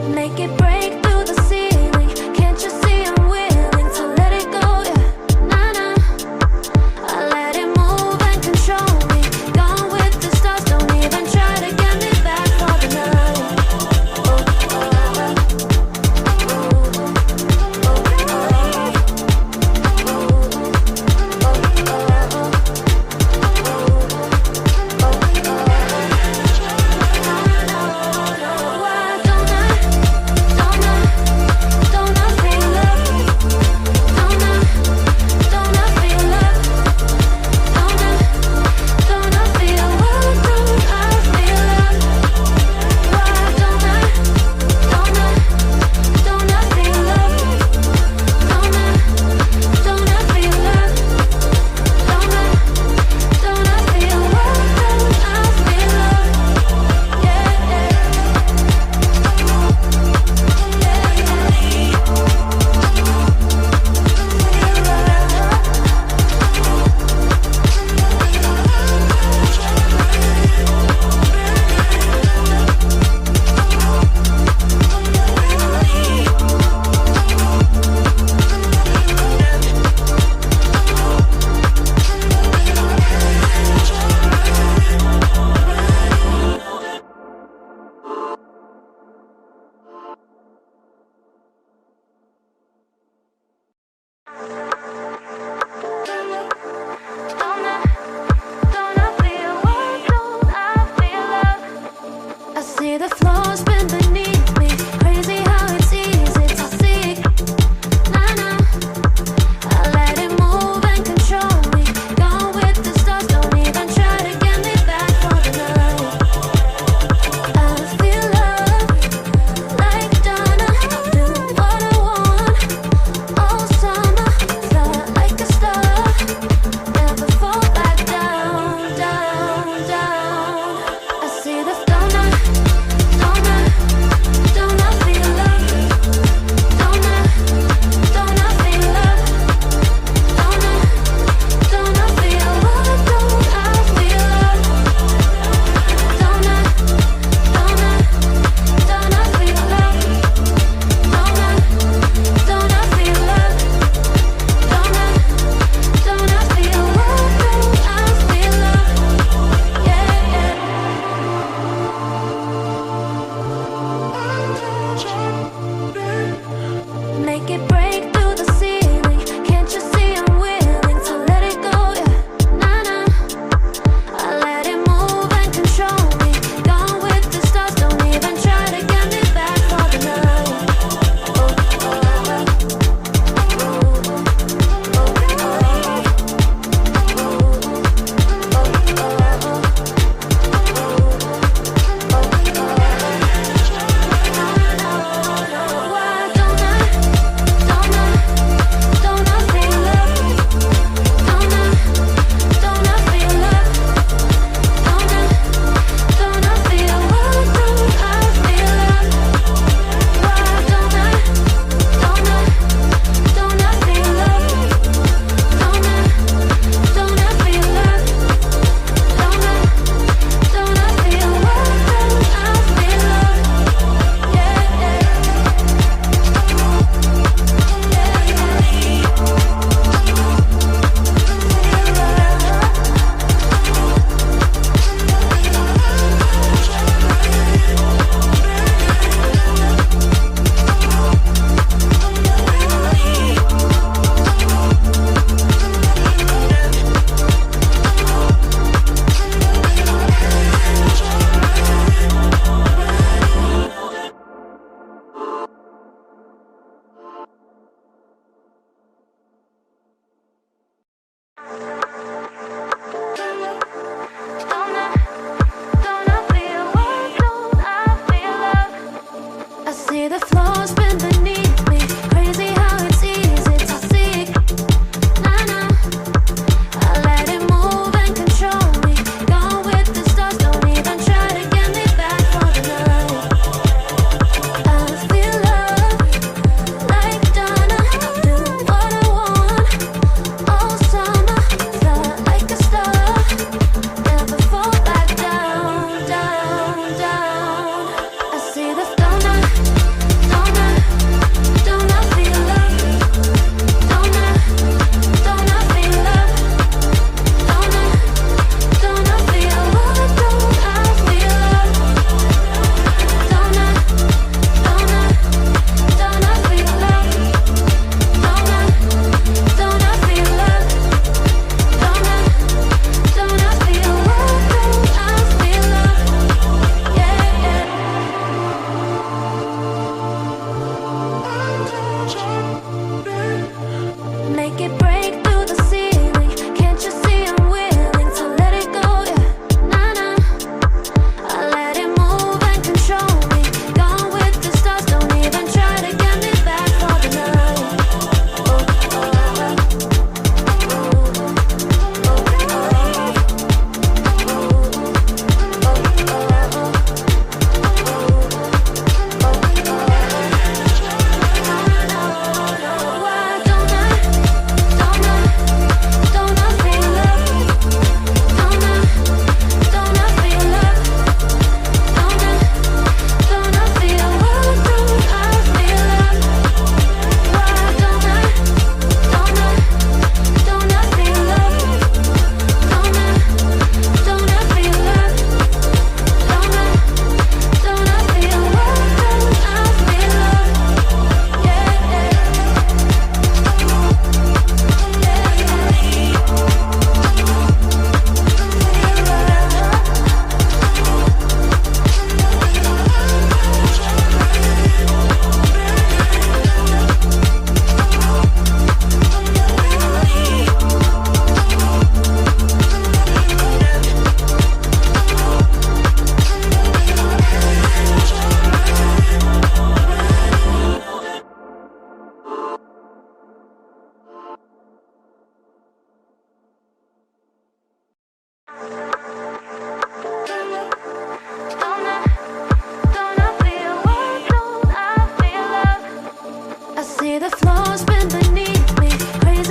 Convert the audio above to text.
Make it break through the ceiling. Can't you see I'm willing to let it go? Yeah, nah, nah. I let it move and control me. Gone with the stars, don't even try to get me back for the night. See the floor spin beneath me. Crazy how it's easy to see. Nah, nah. I let it move and control me. Gone with the stars, don't even try to get me back for the night. I feel love like Donna. Do what I want all summer. Fly like a star. Never fall back down, down, down. I see the floor. Make it break through the ceiling. Can't you see I'm willing to let it go? Yeah, nah, nah. I let it move and control me. Gone with the stars, don't even try to get me back for the night. See the floor spin beneath.